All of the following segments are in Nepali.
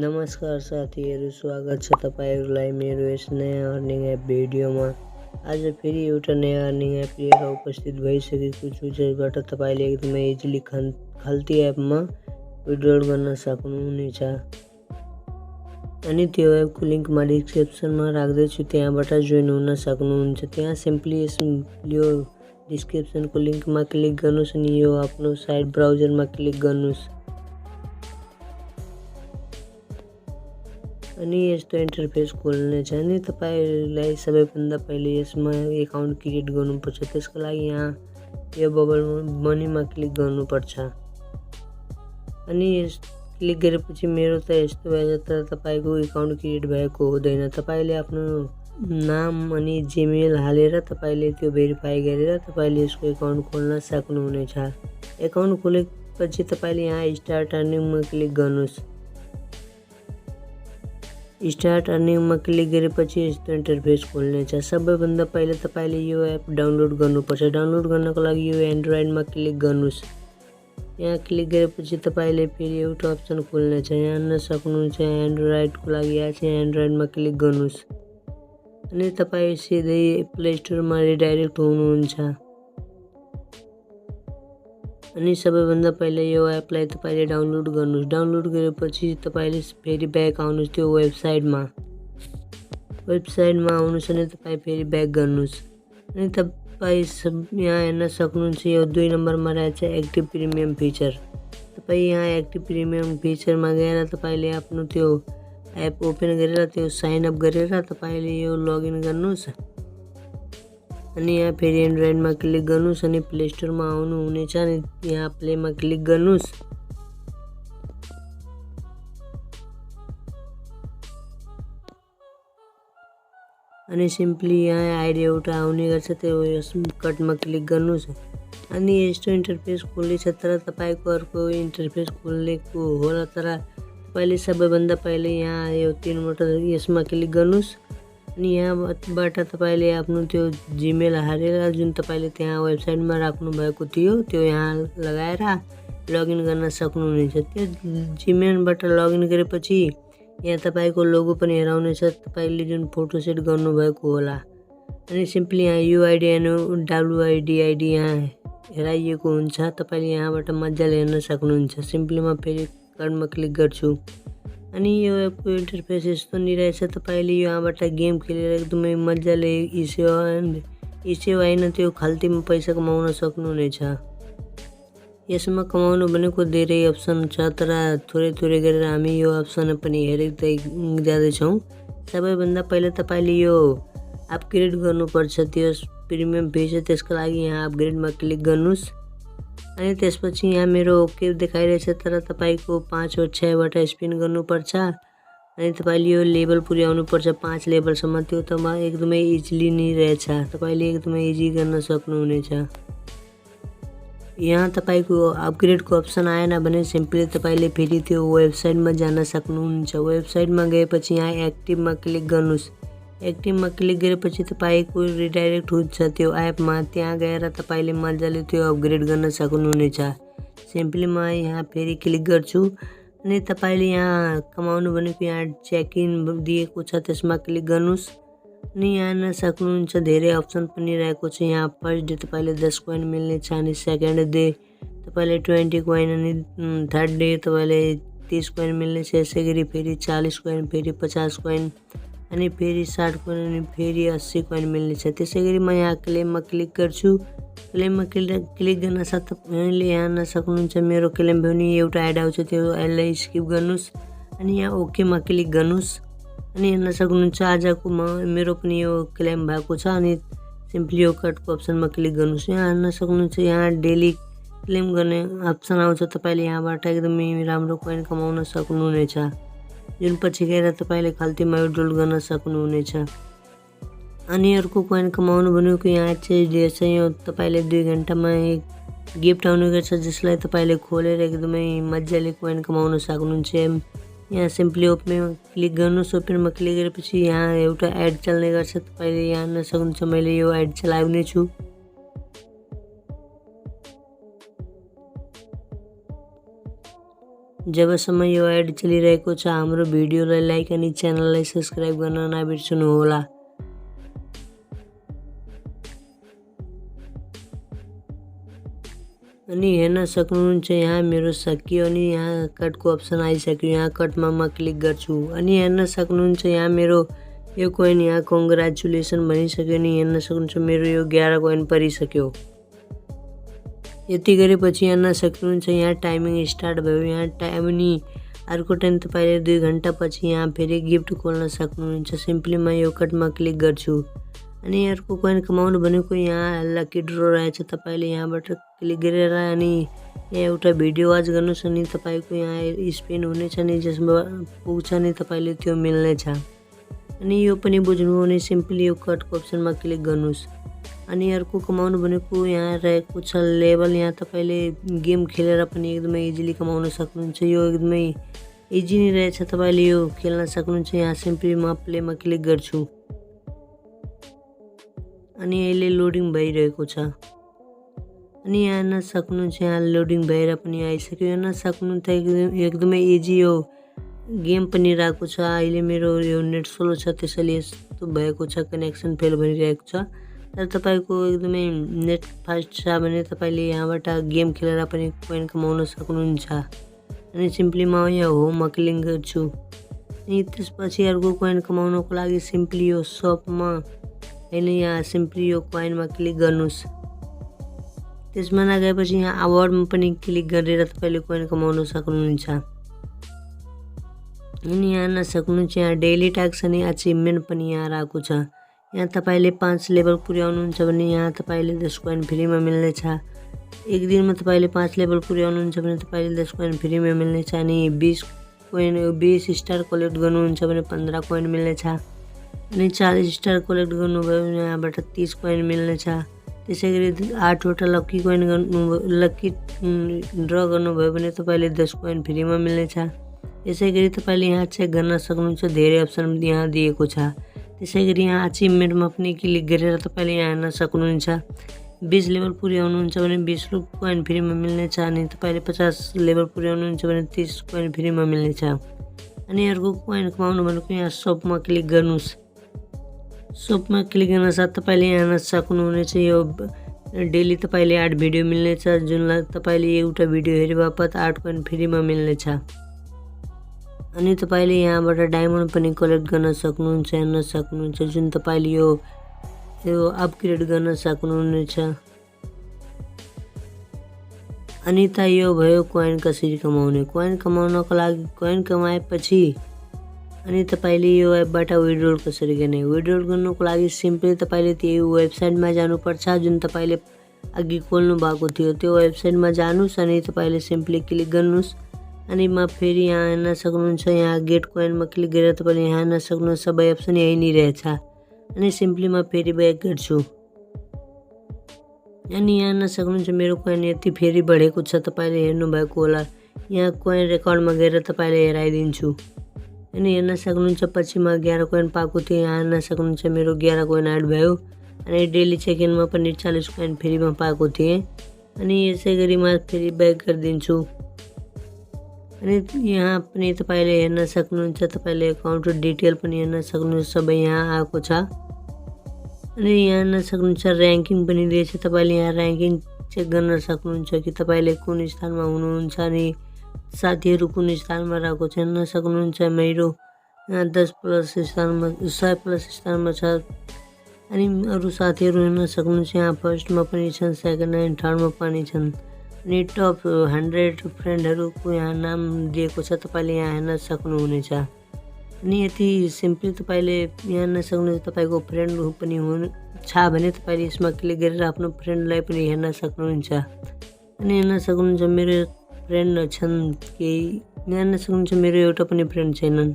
नमस्कार साथीहरू, स्वागत छ तपाईहरुलाई मेरो यस नयाँ अर्निङ एप भिडियोमा। आज फेरि एउटा नयाँ अर्निङ एप लिएर उपस्थित भइसकेको छु, जसबाट तपाईले एकदमै इजिली खल्ती एपमा विथड्रल गर्न सक्नुहुनेछ। अनि त्यो एपको लिंक म डिस्क्रिप्सनमा राख्दैछु, त्यहाँबाट जोइन हुन सक्नुहुन्छ। त्यहाँ सिम्पली यो डिस्क्रिप्सनको लिंकमा क्लिक गर्नुस् अनि यो आफ्नो साइट ब्राउजरमा क्लिक गर्नुस्। अनि यस्तो इन्टरफेस खोल्नेछ अनि तपाईलाई सबैभन्दा पहिले यसमा एकाउन्ट क्रिएट गर्नुपर्छ। त्यसको लागि यहाँ यो बबल मनीमा क्लिक गर्नुपर्छ। अनि यस क्लिक गरेपछि मेरो त यस्तो भएछ, तर तपाईको एकाउन्ट क्रिएट भएको हुँदैन। तपाईले आफ्नो नाम अनि जीमेल हालेर तपाईले त्यो भेरिफाई गरेर तपाईले यसको एकाउन्ट खोल्न सक्नुहुनेछ। एकाउन्ट खोलेपछि तपाईले यहाँ स्टार्ट अर्निङमा क्लिक गर्नुस्। स्टार्ट अर्निङमा क्लिक गरेपछि यस्तो इन्टरफेस खोल्नेछ। सबैभन्दा पहिले तपाईले यो एप डाउनलोड गर्नुपर्छ। डाउनलोड गर्नको लागि यो एन्ड्रोइडमा क्लिक गर्नुस्। यहाँ क्लिक गरेपछि तपाईले फेरि एउटा अप्सन खोल्नेछ। यहाँ हेर्न सक्नुहुन्छ एन्ड्रोइडको लागि यहाँ चाहिँ एन्ड्रोइडमा क्लिक गर्नुस् अनि तपाई सिधै प्ले स्टोरमा रिडाइरेक्ट हुनुहुन्छ। अनि सबैभन्दा पहिले यो एपलाई तपाईले डाउनलोड गर्नुस्। डाउनलोड गरेपछि तपाईले फेरि ब्याक आउनुस् त्यो वेबसाइटमा आउनुस् अनि तपाई फेरि ब्याक गर्नुस्। अनि तपाई यहाँ हेर्न सक्नुहुन्छ यो 2 नम्बरमा रहेछ एक्टिभ प्रिमियम फिचर। तपाई यहाँ एक्टिभ प्रिमियम फिचरमा गएर तपाईले आफ्नो त्यो एप ओपन गरेर त्यो साइन अप गरेर तपाईले यो लगइन गर्नुस्। अनि यहाँ फेरि एन्ड्रोइडमा क्लिक गर्नुस् अनि प्ले स्टोरमा आउनु हुनेछ अनि यहाँ प्लेमा क्लिक गर्नुस्। अनि सिम्पली यहाँ आइडी एउटा आउने गर्छ, त्यो यस कटमा क्लिक गर्नुस्। अनि यस्तो इन्टरफेस खोलेछ, तर तपाईको अर्को इन्टरफेस खोलेको होला। तर तपाईले सबैभन्दा पहिले यहाँ यो 3वटा यसमा क्लिक गर्नुस् अनि यहाँबाट तपाईले आफ्नो त्यो जीमेल हालेर जुन तपाईले त्यहाँ वेबसाइटमा राख्नु भएको थियो त्यो यहाँ लगाएर लगइन गर्न सक्नुहुनेछ। त्यो जीमेलबाट लगइन गरेपछि यहाँ तपाईको लोगो पनि हेराउनेछ, तपाईले जुन फोटो सेट गर्नु भएको होला। अनि सिम्पली यहाँ युआइडी एन्ड डब्लुआइडी यहाँ हेराइएको हुन्छ, तपाईले यहाँबाट मजाले हेर्न सक्नुहुन्छ। सिम्पली म फेरि कार्डमा क्लिक गर्छु अनि यो एपको इन्टरफेस यस्तो नि रहेछ। तपाईले यहाँबाट गेम खेलेर एकदमै मजाले eSewa हैन त्यो खल्तीमा पैसा कमाउन सक्नुहुनेछ। यसमा कमाउनु भनेको धेरै अप्सन छ, तर थोरै गरेर हामी यो अप्सन पनि हेर्दै जाँदैछौँ। सबैभन्दा पहिले तपाईले यो अपग्रेड गर्नुपर्छ त्यो प्रिमियम फिचर। त्यसको लागि यहाँ अपग्रेडमा क्लिक गर्नुस् अनि त्यसपछि यहाँ मेरो ओके देखाइरहेछ, तर तपाईको 5 वा 6 वटा स्पिन गर्नुपर्छ अनि तपाईले यो लेभल पुर्याउनु पर्छ 5 लेभलसम्म। त्यो त एकदमै इजिली नै रहेछ, तपाईले एकदमै इजी गर्न सक्नुहुनेछ। यहाँ तपाईको अपग्रेडको अप्सन आएन भने सिम्पली तपाईले फेरि त्यो वेबसाइटमा जान सक्नुहुन्छ। वेबसाइटमा गएपछि यहाँ एक्टिभमा क्लिक गर्नुस्। एक्टिभमा क्लिक गरेपछि तपाईको रिडाइरेक्ट हुन्छ त्यो एपमा। त्यहाँ गएर तपाईले मजाले त्यो अपग्रेड गर्न सक्नुहुनेछ। सिम्पली म यहाँ फेरि क्लिक गर्छु अनि तपाईले यहाँ कमाउनु भनेको यहाँ चेक इन दिएको छ, त्यसमा क्लिक गर्नुस् अनि यहाँ हेर्न सक्नुहुन्छ धेरै अप्सन पनि रहेको छ। यहाँ फर्स्ट डे तपाईले 10 कोइन मिल्नेछ अनि सेकेन्ड डे तपाईले 20 कोइन अनि थर्ड डे तपाईले 30 कोइन मिल्नेछ। यसै गरी फेरि 40 कोइन, फेरि 50 कोइन अनि फेरि 60 कोइन अनि फेरि 80 कोइन मिल्नेछ। त्यसै गरी म यहाँ क्लेममा क्लिक गर्छु। क्लेममा क्लिक गर्न साथ तपाईँले यहाँ हेर्न सक्नुहुन्छ मेरो क्लेम पनि एउटा एड आउँछ, त्यो यसलाई स्किप गर्नुस् अनि यहाँ ओकेमा क्लिक गर्नुस् अनि हेर्न सक्नुहुन्छ आजको मेरो पनि यो क्लेम भएको छ। अनि सिम्पली यो कटको अप्सनमा क्लिक गर्नुस्। यहाँ हेर्न सक्नुहुन्छ यहाँ डेली क्लेम गर्ने अप्सन आउँछ, तपाईले यहाँबाट एकदमै राम्रो कोइन कमाउन सक्नुहुनेछ, जुन पछि गएर तपाईले खल्तीमा विथड्रल गर्न सक्नुहुनेछ। अनि अर्को कोइन कमाउनु भनेको यहाँ चाहिँ दिएछ, यो तपाईले 2 घण्टामा एक गिफ्ट आउने गर्छ, जसलाई तपाईले खोलेर एकदमै मजाले कोइन कमाउन सक्नुहुन्छ। यहाँ सिम्पली ओपनमा क्लिक गर्नुस्। ओपनमा क्लिक गरेपछि यहाँ एउटा एड चल्ने गर्छ, तपाईले यहाँ हेर्न सक्नुहुन्छ मैले यो एड चलाउने छु। जबसम्म यो एड चलिरहेको छ हाम्रो भिडियोलाई लाइक अनि च्यानललाई सब्स्क्राइब गर्न नबिर्सनुहोला। अनि हेर्न सक्नुहुन्छ यहाँ मेरो सकियो अनि यहाँ कटको अप्सन आइसक्यो। यहाँ कटमा म क्लिक गर्छु अनि हेर्न सक्नुहुन्छ यहाँ मेरो यो कोइन यहाँ कङ्ग्रेचुलेसन भनिसक्यो अनि हेर्न सक्नुहुन्छ मेरो यो 11 कोइन परिसक्यो। यति गरेपछि हेर्न सक्नुहुन्छ यहाँ टाइमिङ स्टार्ट भयो। यहाँ टाइम अनि अर्को टाइम तपाईँले 2 घन्टा पछि यहाँ फेरि गिफ्ट खोल्न सक्नुहुन्छ। सिम्पली म यो कटमा क्लिक गर्छु अनि अर्को कोइन कमाउनु भनेको यहाँ लकी ड्रो रहेछ। तपाईँले यहाँबाट क्लिक गरेर अनि यहाँ एउटा भिडियो वाच गर्नुहोस् अनि तपाईँको यहाँ स्पिन हुनेछ नि जसमा पुग्छ नि तपाईँले त्यो मिल्नेछ। अनि यो पनि बुझ्नु भने सिम्पली यो कटको अप्सनमा क्लिक गर्नुहोस्। अनि अर्को कमाउनु भनेको यहाँ रहेको छ लेभल। यहाँ तपाईँले गेम खेलेर पनि एकदमै इजिली कमाउन सक्नुहुन्छ। यो एकदमै इजी नै रहेछ, तपाईँले यो खेल्न सक्नुहुन्छ। यहाँ सिम्पली म प्लेमा क्लिक गर्छु अनि अहिले लोडिङ भइरहेको छ अनि यहाँ हेर्न सक्नुहुन्छ यहाँ लोडिङ भएर पनि आइसक्यो। हेर्न सक्नुहुन्छ एकदमै इजी यो गेम पनि रहेको छ। अहिले मेरो यो नेट स्लो छ त्यसैले यस्तो भएको छ, कनेक्सन फेल भइरहेको छ। तर तपाईँको एकदमै नेट फास्ट छ भने तपाईँले यहाँबाट गेम खेलेर पनि कोइन कमाउन सक्नुहुन्छ। अनि सिम्पली म यहाँ होममा क्लिक गर्छु अनि त्यसपछि अर्को कोइन कमाउनको लागि सिम्पली यो सपमा होइन यहाँ सिम्पली यो कोइनमा क्लिक गर्नुहोस्। त्यसमा नगएपछि यहाँ अवार्डमा पनि क्लिक गरेर तपाईँले कोइन कमाउन सक्नुहुन्छ। अनि यहाँ हेर्न सक्नुहुन्छ यहाँ डेली टास्क अनि अचिभमेन्ट पनि यहाँ रहेको छ। यहाँ तपाईँले 5 लेभल पुर्याउनुहुन्छ भने यहाँ तपाईँले 10 कोइन फ्रीमा मिल्नेछ। एक दिनमा तपाईँले 5 लेभल पुर्याउनुहुन्छ भने तपाईँले 10 कोइन फ्रीमा मिल्नेछ। अनि 20 स्टार कलेक्ट गर्नुहुन्छ भने 15 कोइन मिल्नेछ। अनि 40 स्टार कलेक्ट गर्नुभयो भने यहाँबाट 30 कोइन मिल्नेछ। त्यसै गरी 8वटा लक्की ड्र गर्नुभयो भने तपाईँले 10 कोइन फ्रीमा मिल्नेछ। यसै गरी तपाईँले यहाँ चेक गर्न सक्नुहुन्छ, धेरै अप्सन यहाँ दिएको छ। त्यसै गरी यहाँ अचिभमेन्टमा पनि क्लिक गरेर तपाईँले यहाँ हेर्न सक्नुहुन्छ 20 लेभल पुर्याउनुहुन्छ भने 20 कोइन फ्रीमा मिल्नेछ। अनि तपाईँले 50 लेभल पुर्याउनुहुन्छ भने 30 कोइन फ्रीमा मिल्नेछ। अनि अर्को कोइन कमाउनु भनेको यहाँ सपमा क्लिक गर्नुहोस्। सपमा क्लिक गर्न साथ तपाईँले यहाँ हेर्न सक्नुहुनेछ यो डेली तपाईँले 8 भिडियो मिल्नेछ, जुनलाई तपाईँले एउटा भिडियो हेरे बापत 8 कोइन फ्रीमा मिल्नेछ। अनि तपाईँले यहाँबाट डायमन्ड पनि कलेक्ट गर्न सक्नुहुन्छ, हेर्न सक्नुहुन्छ, जुन तपाईँले यो अपग्रेड गर्न सक्नुहुनेछ। अनि त यो भयो कोइन कसरी कमाउने। कोइन कमाउनको लागि कोइन कमाएपछि अनि तपाईँले यो एपबाट विथड्रल कसरी गर्ने। विथड्रल गर्नुको लागि सिम्पली तपाईँले त्यो वेबसाइटमा जानुपर्छ जुन तपाईँले अघि खोल्नु भएको थियो। त्यो वेबसाइटमा जानुहोस् अनि तपाईँले सिम्पली क्लिक गर्नुहोस्। अनि म फेरि यहाँ हेर्न सक्नुहुन्छ यहाँ गेट कोइनमा क्लिक गरेर तपाईँले यहाँ हेर्न सक्नुहुन्छ सबै अप्सन यही नै रहेछ। अनि सिम्पली म फेरि ब्याक गर्छु अनि यहाँ हेर्न सक्नुहुन्छ मेरो कोइन यति फेरि बढेको छ, तपाईँले हेर्नुभएको होला। यहाँ कोइन रेकर्डमा गएर तपाईँले हेराइदिन्छु अनि हेर्न सक्नुहुन्छ पछि म 11 कोइन पाएको थिएँ। यहाँ हेर्न सक्नुहुन्छ मेरो 11 कोइन एड भयो। अनि डेली चेक-इनमा पनि 40 कोइन फ्रीमा पाएको थिएँ। अनि यसै गरी म फेरि ब्याक गरिदिन्छु अनि यहाँ पनि तपाईँले हेर्न सक्नुहुन्छ, तपाईँले अकाउन्ट डिटेल पनि हेर्न सक्नुहुन्छ, सबै यहाँ आएको छ। अनि यहाँ हेर्न सक्नुहुन्छ ऱ्याङ्किङ पनि दिएछ। तपाईँले यहाँ ऱ्याङ्किङ चेक गर्न सक्नुहुन्छ कि तपाईँले कुन स्थानमा हुनुहुन्छ अनि साथीहरू कुन स्थानमा रहेको छ। हेर्न सक्नुहुन्छ मेरो 10+ स्थानमा 100+ स्थानमा छ। अनि अरू साथीहरू हेर्न सक्नुहुन्छ यहाँ फर्स्टमा पनि छन्, सेकेन्ड एन्ड थर्डमा पनि छन्। अनि टप 100 फ्रेन्डहरूको यहाँ नाम दिएको छ, तपाईँले यहाँ हेर्न सक्नुहुनेछ। अनि यति सिम्पली तपाईँले यहाँ हेर्न सक्नुहुन्छ। तपाईँको फ्रेन्ड पनि छ भने तपाईँले यसमा क्लिक गरेर आफ्नो फ्रेन्डलाई पनि हेर्न सक्नुहुन्छ। अनि हेर्न सक्नुहुन्छ मेरो फ्रेन्ड छन् केही, यहाँ हेर्न सक्नुहुन्छ मेरो एउटा पनि फ्रेन्ड छैनन्।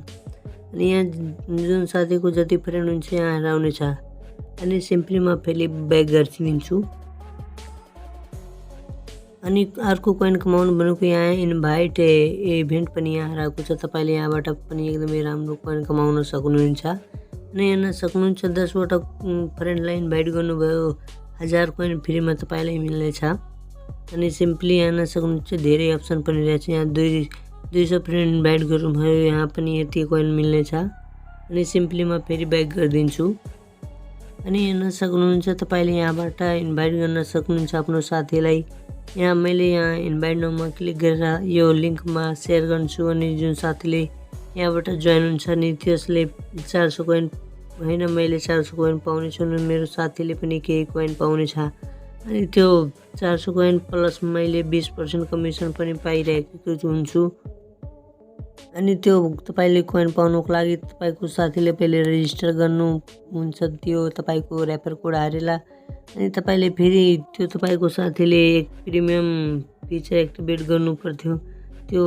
अनि यहाँ जुन साथीको जति फ्रेन्ड हुन्छ यहाँ हराउनेछ। अनि सिम्पली म फेरि ब्याक गरिदिन्छु। अनि अर्को कोइन कमाउनु भनेको यहाँ इन्भाइट इभेन्ट पनि यहाँ रहेको छ। तपाईँले यहाँबाट पनि एकदमै राम्रो कोइन कमाउन सक्नुहुन्छ। अनि हेर्न सक्नुहुन्छ 10वटा फ्रेन्डलाई इन्भाइट गर्नुभयो 1000 कोइन फ्रीमा तपाईँलाई मिल्नेछ। अनि सिम्पली हेर्न सक्नुहुन्छ धेरै अप्सन पनि रहेछ। यहाँ 200 फ्रेन्ड इन्भाइट गर्नुभयो, यहाँ पनि यति कोइन मिल्नेछ। अनि सिम्पली म फेरि ब्याक गरिदिन्छु। अनि हेर्न सक्नुहुन्छ तपाईले यहाँबाट इन्भाइट गर्न सक्नुहुन्छ आफ्नो साथीलाई। यहाँ मैले यहाँ इन्भाइट नाउमा क्लिक गरेर यो लिङ्कमा सेयर गर्छु अनि जुन साथीले यहाँबाट जोइन हुन्छ नि त्यसले 400 कोइन हैन, मैले 400 कोइन पाउने छु अनि मेरो साथीले पनि केही कोइन पाउनेछ। अनि त्यो 400 कोइन प्लस मैले 20% कमिसन पनि पाइरहेको हुन्छु। अनि त्यो तपाईले कोइन पाउनको लागि तपाईको साथीले पहिले रेजिस्टर गर्नु हुन्छ, त्यो तपाईको रेफर कोड हालेर। अनि तपाईले फेरि त्यो तपाईको साथीले एक प्रिमियम फिचर एक्टिभेट गर्नु पर्थ्यो। त्यो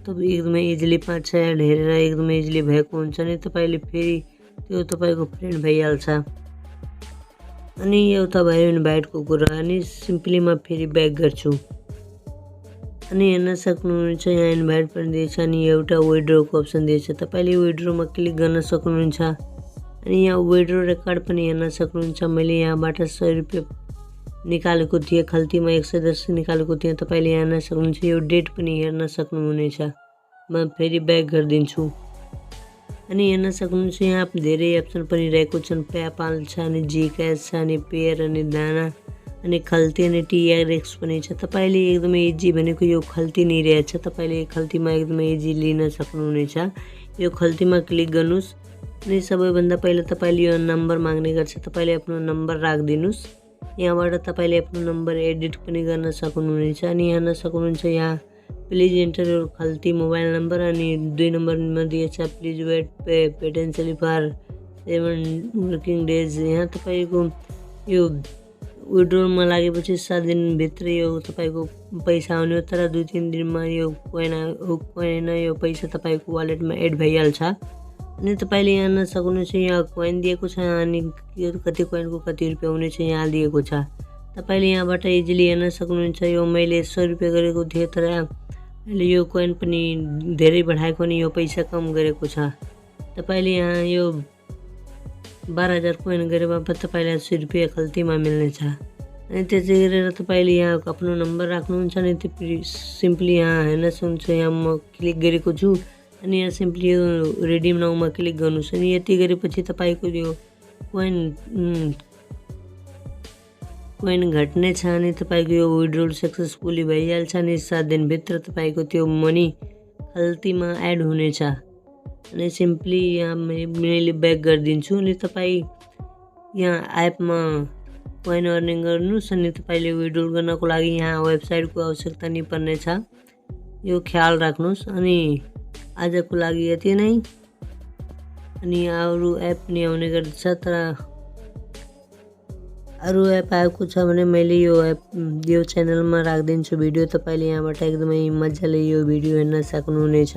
तपाई एकदमै इजिली 5-6 एड हेरेर एकदमै इजिली भएको हुन्छ नि तपाईले फेरि त्यो तपाईको फ्रेन्ड भइहाल्छ। अनि एउटा भयो इन्भाइटको कुरा। अनि सिम्पली म फेरि ब्याक गर्छु। अनि हेर्न सक्नुहुन्छ यहाँ इन्भाइट पनि दिएछ अनि एउटा विथड्रको अप्सन दिएछ, तपाईले विथड्रोमा क्लिक गर्न सक्नुहुन्छ। अनि यहाँ विथड्रो रेकर्ड पनि हेर्न सक्नुहुन्छ। मैले यहाँबाट 100 रुपैयाँ निकालेको थिएँ, खल्तीमा 110 निकालेको थिएँ, तपाईले यहाँ हेर्न सक्नुहुन्छ। यो डेट पनि हेर्न सक्नुहुनेछ। म फेरि ब्याक गरिदिन्छु। अनि हेर्न सक्नुहुन्छ यहाँ धेरै अप्सन पनि रहेको छन्, पेपाल छ अनि जीक्यास छ अनि पेयर अनि दाना अनि खल्ती अनि टीआरएक्स पनि छ। तपाईले एकदमै इजी भनेको यो खल्ती नै रहेछ, तपाईले खल्तीमा एकदमै इजी लिन सक्नुहुनेछ। यो खल्तीमा क्लिक गर्नुस् अनि सबैभन्दा पहिला तपाईले यो नम्बर माग्ने गर्छ, तपाईले आफ्नो नम्बर राखिदिनुस्। यहाँबाट तपाईले आफ्नो नम्बर एडिट पनि गर्न सक्नुहुनेछ। अनि हेर्न सक्नुहुन्छ यहाँ please enter your Khalti mobile number अनि 2 नम्बरमा दिएछ please wait potentially for 7 working days. यहाँ तपाईको यो विथड्रोमा लागेपछि 7 दिनभित्र यो तपाईको पैसा आउने हो, तर 2-3 दिनमा यो कोइन यो पैसा तपाईको वालेटमा एड भइहाल्छ। अनि तपाईले यहाँ हेर्न सक्नुहुन्छ यहाँ कोइन दिएको छ अनि कति कोइनको कति रुपैयाँ हुनेछ यहाँ दिएको छ। तपाईले यहाँबाट इजिली हेर्न सक्नुहुन्छ। यो मैले 100 रुपैयाँ गरेको थिएँ, तर अहिले यो कोइन पनि धेरै बढाएको अनि यो पैसा कम गरेको छ। तपाईले यहाँ यो 12,000 कोइन गरेर तपाईलाई 80 रुपैयाँ खल्तीमा मिल्नेछ। अनि त्यसै गरेर तपाईले यहाँ आफ्नो नम्बर राख्नुहुन्छ अनि त्यो सिम्पली यहाँ हेर्न सक्नुहुन्छ। यहाँ म क्लिक गरेको छु अनि यहाँ सिम्पली यो रिडिम नाउमा क्लिक गर्नुस्। अनि यति गरेपछि तपाईको यो कोइन घट्ने छ अनि तपाईको यो विथड्रोल सक्सेसफुली भइहाल्छ अनि 7 दिनभित्र तपाईको त्यो मनी खल्तीमा एड हुनेछ। अनि सिम्पली यहाँ मैले ब्याक गरिदिन्छु। अनि तपाई यहाँ एपमा कोइन अर्निङ गर्नुस् अनि तपाईले विथड्रोल गर्नको लागि यहाँ वेबसाइटको आवश्यकता नै पर्नेछ, यो ख्याल राख्नुस्। अनि आजको लागि यति नै। अनि अरु एप नि आउने गर्छ, तर अरु एप आएको छ भने मैले यो च्यानलमा राखिदिन्छु भिडियो, तपाईले यहाँबाट एकदमै मजाले यो भिडियो हेर्न सक्नुहुनेछ।